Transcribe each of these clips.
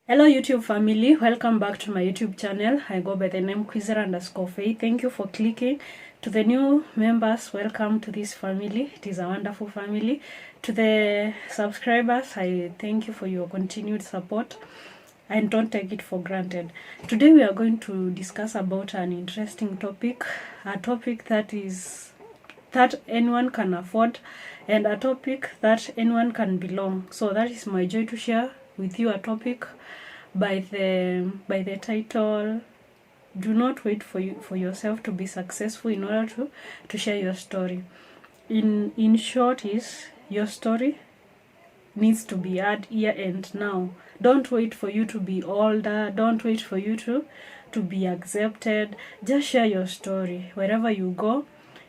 Hello YouTube family, welcome back to my YouTube channel. I go by the name Quizzer_Faye. Thank you for clicking. To the new members, welcome to this family. It is a wonderful family. To the subscribers, I thank you for your continued support and don't take it for granted. Today we are going to discuss about an interesting topic, a topic that anyone can afford and a topic that anyone can belong. So that is my joy to share with you a topic by the title, do not wait for yourself to be successful in order to share your story. In short, is your story needs to be heard here and now. Don't wait for you to be older, don't wait for you to be accepted. Just share your story wherever you go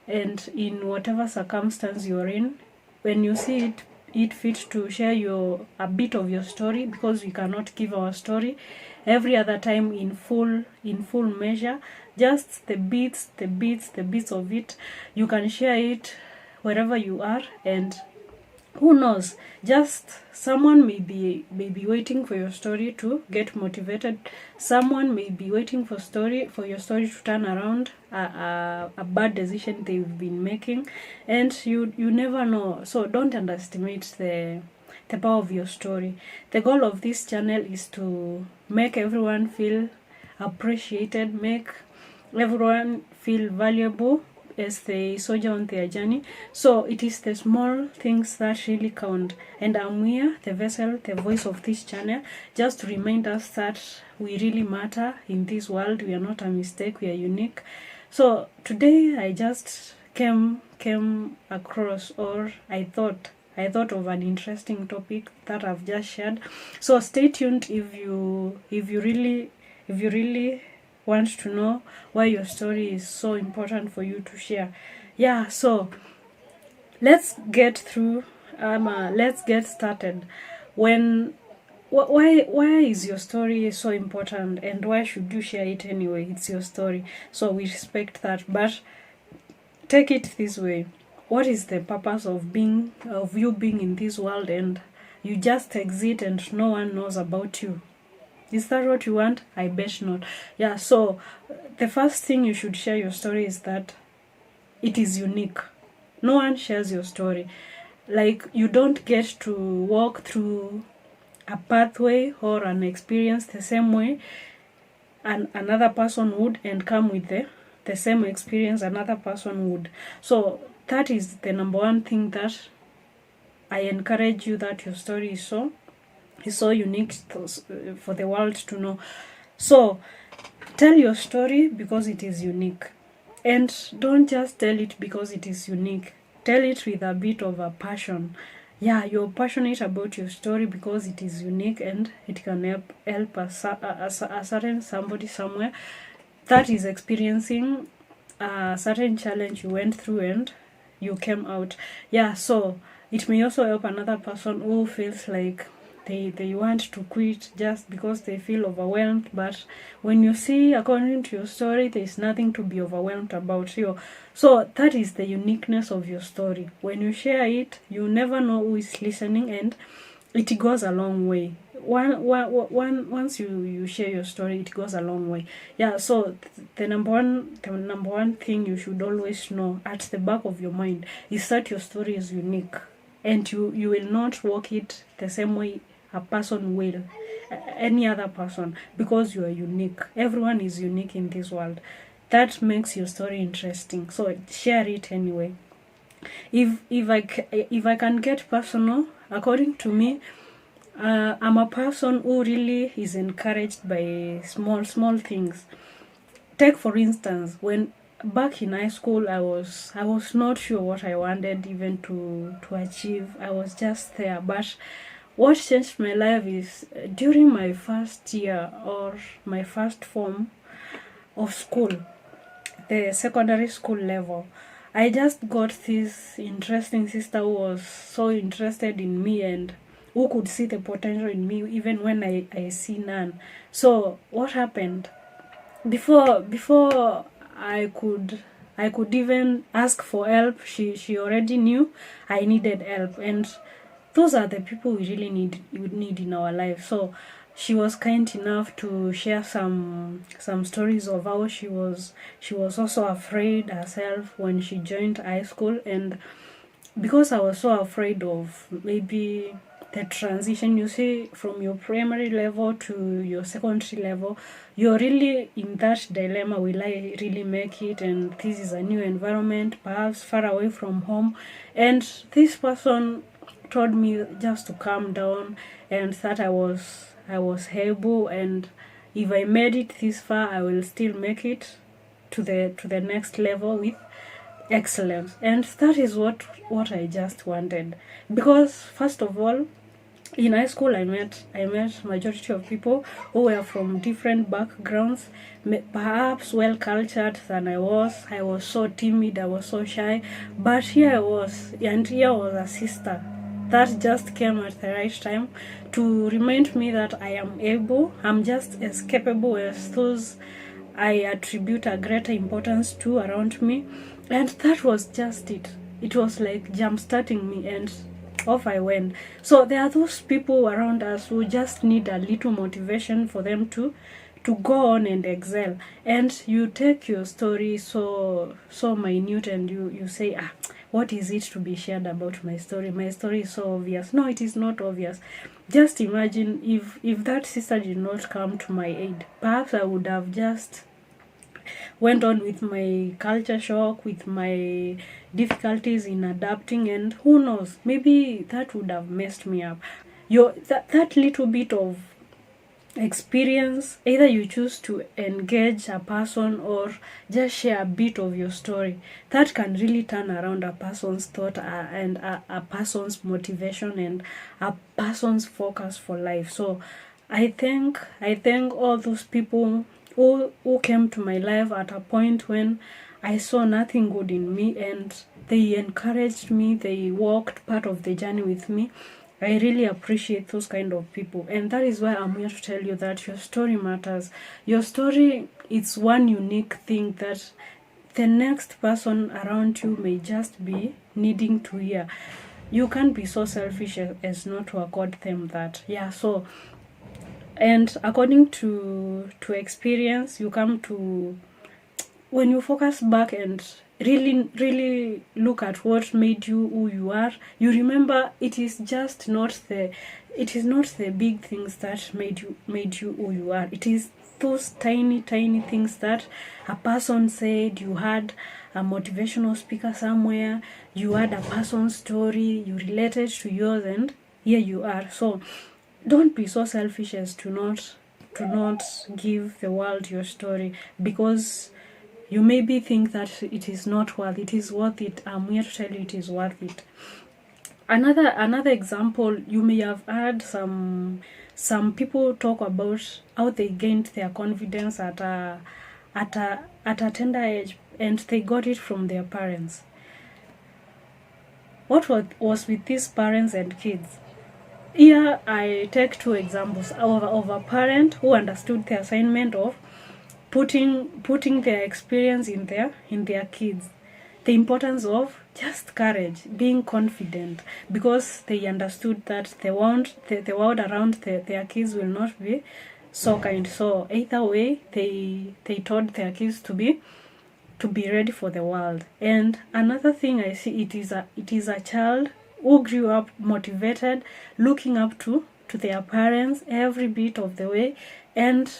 and in whatever circumstance you're in. When you see it fit to share a bit of your story, because we cannot give our story every other time in full measure, just the bits of it. You can share it wherever you are, and who knows, just someone may be waiting for your story to get motivated. Someone may be waiting for your story to turn around a bad decision they've been making, and you never know. So don't underestimate the power of your story. The goal of this channel is to make everyone feel appreciated, make everyone feel valuable as they soldier on their journey. So it is the small things that really count, and I'm here, the vessel, the voice of this channel, just to remind us that we really matter in this world. We are not a mistake, we are unique. So today I just came across, or I thought of an interesting topic that I've just shared. So stay tuned if you really want to know why your story is so important for you to share. Yeah, so let's get started. Why is your story so important, and why should you share it anyway? It's your story, so we respect that, but take it this way. What is the purpose of you being in this world and you just exist and no one knows about you? Is that what you want? I bet not. Yeah, so the first thing you should share your story is that it is unique. No one shares your story. Like, you don't get to walk through a pathway or an experience the same way another person would, and come with the same experience another person would. So that is the number one thing that I encourage you, that your story is so unique for the world to know. So tell your story because it is unique, and don't just tell it because it is unique. Tell it with a bit of a passion. Yeah, you're passionate about your story because it is unique and it can help a certain somebody somewhere that is experiencing a certain challenge you went through and you came out. Yeah, so it may also help another person who feels like they want to quit just because they feel overwhelmed. But when you see, according to your story, there's nothing to be overwhelmed about. So that is the uniqueness of your story. When you share it, you never know who is listening, and it goes a long way. Once you share your story, it goes a long way. Yeah, so the number one thing you should always know at the back of your mind is that your story is unique, and you will not walk it the same way a person will, any other person, because you are unique. Everyone is unique in this world. That makes your story interesting. So share it anyway. If I can get personal, according to me, I'm a person who really is encouraged by small things. Take for instance, when back in high school, I was not sure what I wanted even to achieve. I was just there. But what changed my life is during my first year, or my first form of school, the secondary school level, I just got this interesting sister who was so interested in me and who could see the potential in me even when I see none. So what happened? Before I could even ask for help, she already knew I needed help, and those are the people we really need in our life. So she was kind enough to share some stories of how she was also afraid herself when she joined high school. And because I was so afraid of maybe the transition, you see, from your primary level to your secondary level, you're really in that dilemma. Will I really make it? And this is a new environment, perhaps far away from home. And this person told me just to calm down, and that I was able, and if I made it this far, I will still make it to the next level with excellence. And that is what I just wanted. Because first of all, in high school, I met majority of people who were from different backgrounds, perhaps well cultured than I was. I was so timid, I was so shy, but here I was, and here was a sister that just came at the right time to remind me that I am able. I'm just as capable as those I attribute a greater importance to around me. And that was just it. It was like jump-starting me, and off I went. So there are those people around us who just need a little motivation for them to go on and excel. And you take your story so minute, and you say, what is it to be shared about my story? My story is so obvious. No, it is not obvious. Just imagine if that sister did not come to my aid. Perhaps I would have just went on with my culture shock, with my difficulties in adapting, and who knows, maybe that would have messed me up. That little bit of experience, either you choose to engage a person or just share a bit of your story, that can really turn around a person's thought and a person's motivation and a person's focus for life. So I thank all those people who came to my life at a point when I saw nothing good in me, and they encouraged me, they walked part of the journey with me. I really appreciate those kind of people, and that is why I'm here to tell you that your story matters. Your story is one unique thing that the next person around you may just be needing to hear. You can't be so selfish as not to accord them that. Yeah, so, and according to experience, you come to, when you focus back and really look at what made you who you are, you remember it is not the big things that made you who you are. It is those tiny things that a person said, you had a motivational speaker somewhere, you had a person's story, you related to yours, and here you are. So don't be so selfish as to not give the world your story, because you maybe think that it is not worth it. It is worth it. I'm here to tell you it is worth it. Another example, you may have heard some people talk about how they gained their confidence at a tender age, and they got it from their parents. What was with these parents and kids? Here I take two examples of a parent who understood the assignment of putting their experience in their kids, the importance of just courage, being confident, because they understood that the world around their kids will not be so kind. So either way, they taught their kids to be ready for the world. And another thing I see, it is a child who grew up motivated, looking up to their parents every bit of the way. And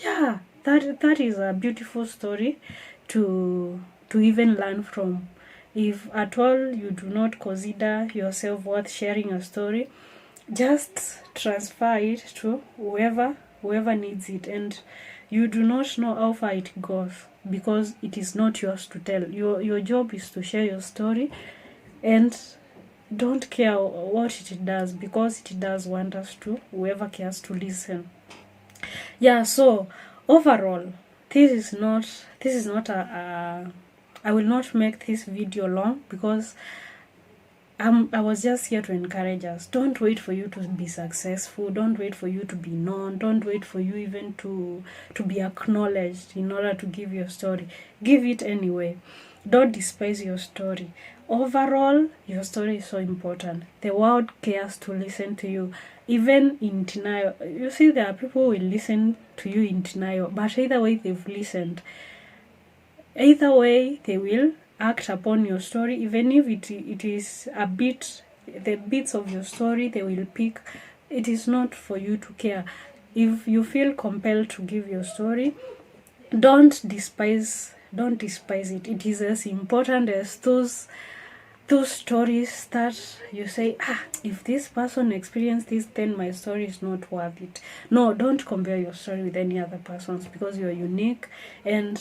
yeah, that is a beautiful story to even learn from. If at all you do not consider yourself worth sharing a story, just transfer it to whoever needs it. And you do not know how far it goes, because it is not yours to tell. Your job is to share your story, and don't care what it does, because it does wonders to whoever cares to listen. Yeah, so overall, this is not a I will not make this video long, because I was just here to encourage us. Don't wait for you to be successful. Don't wait for you to be known. Don't wait for you even to be acknowledged in order to give your story. Give it anyway. Don't despise your story. Overall, your story is so important. The world cares to listen to you. even in denial. You see, there are people who will listen to you in denial, but either way they've listened. Either way they will act upon your story, even if it is a bit, the bits of your story they will pick. It is not for you to care. If you feel compelled to give your story, don't despise it. It is as important as those stories that you say, if this person experienced this, then my story is not worth it. No, don't compare your story with any other person's, because you're unique, and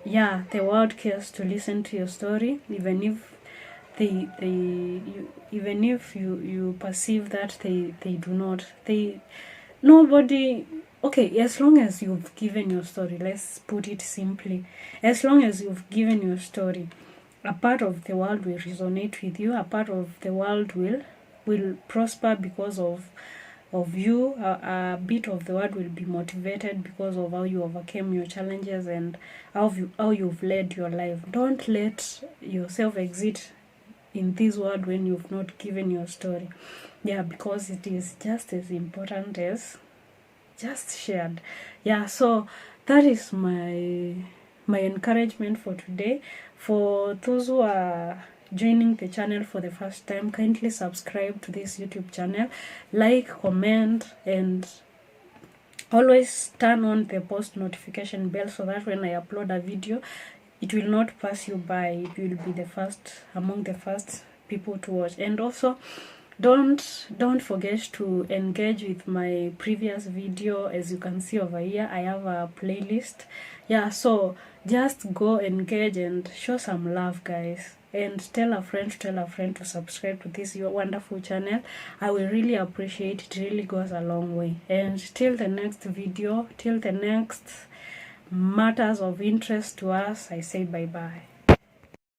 yeah, the world cares to listen to your story, even if you perceive that they do not. Nobody. Okay, as long as you've given your story, let's put it simply, as long as you've given your story, a part of the world will resonate with you, a part of the world will prosper because of you, a bit of the world will be motivated because of how you overcame your challenges and how you've led your life. Don't let yourself exit in this world when you've not given your story. Yeah, because it is just as important as just shared. Yeah, so that is my encouragement for today. For those who are joining the channel for the first time, kindly subscribe to this YouTube channel, like, comment, and always turn on the post notification bell so that when I upload a video, it will not pass you by. It will be the first, among the first people to watch. And also, don't forget to engage with my previous video. As you can see over here, I have a playlist. Yeah, so just go engage and show some love, guys, and tell a friend to subscribe to this your wonderful channel. I will really appreciate it. It really goes a long way. And till the next video, till the next matters of interest to us, I say bye bye.